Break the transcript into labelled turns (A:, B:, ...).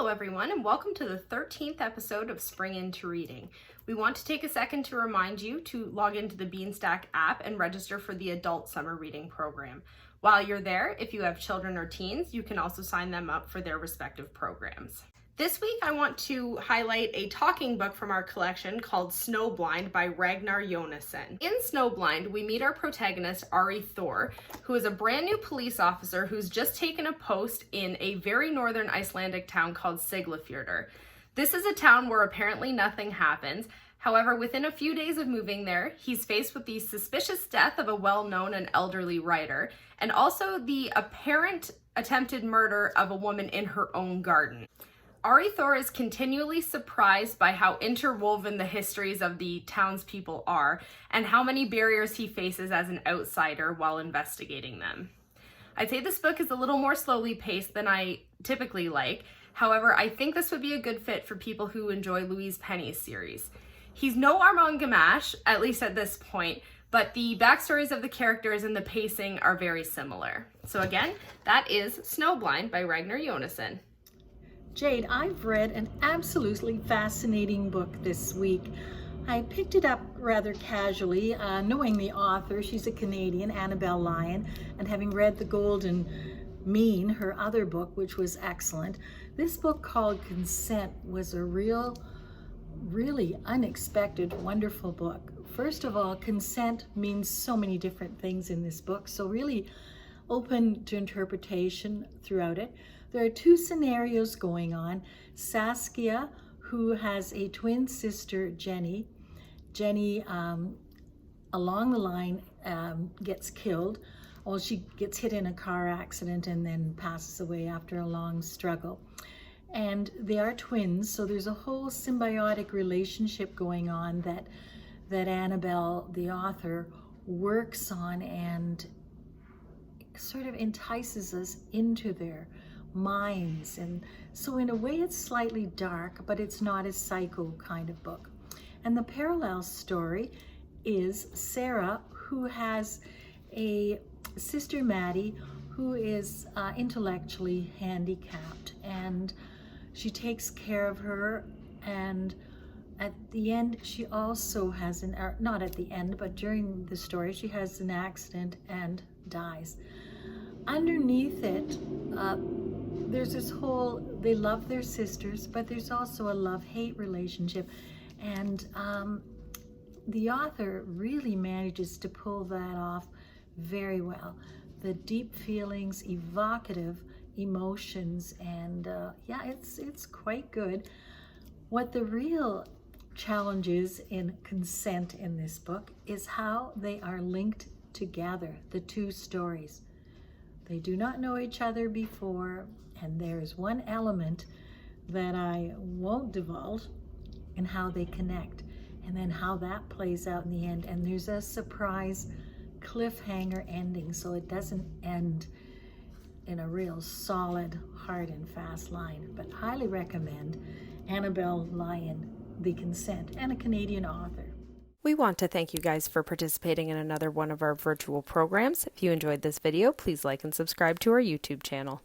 A: Hello everyone, and welcome to the 13th episode of Spring Into Reading. We want to take a second to remind you to log into the Beanstack app and register for the Adult Summer Reading Program. While you're there, if you have children or teens, you can also sign them up for their respective programs. This week I want to highlight a talking book from our collection called Snowblind by Ragnar Jonasson. In Snowblind, we meet our protagonist, Ari Thor, who is a brand new police officer who's just taken a post in a very northern Icelandic town called Siglufjörður. This is a town where apparently nothing happens. However, within a few days of moving there, he's faced with the suspicious death of a well-known and elderly writer, and also the apparent attempted murder of a woman in her own garden. Ari Thor is continually surprised by how interwoven the histories of the townspeople are and how many barriers he faces as an outsider while investigating them. I'd say this book is a little more slowly paced than I typically like. However, I think this would be a good fit for people who enjoy Louise Penny's series. He's no Armand Gamache, at least at this point, but the backstories of the characters and the pacing are very similar. So again, that is Snowblind by Ragnar Jonasson.
B: Jade, I've read an absolutely fascinating book this week. I picked it up rather casually, knowing the author. She's a Canadian, Annabelle Lyon, and having read The Golden Mean, her other book, which was excellent. This book called Consent was a really unexpected, wonderful book. First of all, consent means so many different things in this book, so really open to interpretation throughout it. There are two scenarios going on. Saskia, who has a twin sister, Jenny. Jenny, along the line, gets killed. Well, she gets hit in a car accident and then passes away after a long struggle. And they are twins, so there's a whole symbiotic relationship going on that Annabelle, the author, works on and sort of entices us into their minds. And so in a way it's slightly dark, but it's not a psycho kind of book. And the parallel story is Sarah, who has a sister, Maddie, who is intellectually handicapped, and she takes care of her, and at the end she also has not at the end, but during the story, she has an accident and dies. Underneath it, there's this whole, they love their sisters, but there's also a love-hate relationship. And the author really manages to pull that off very well. The deep feelings, evocative emotions, and yeah, it's quite good. What the real challenge is in Consent in this book is how they are linked together, the two stories. They do not know each other before, and there's one element that I won't divulge in how they connect, and then how that plays out in the end. And there's a surprise cliffhanger ending, so it doesn't end in a real solid, hard and fast line. But highly recommend Annabelle Lyon, The Consent, and a Canadian author.
A: We want to thank you guys for participating in another one of our virtual programs. If you enjoyed this video, please like and subscribe to our YouTube channel.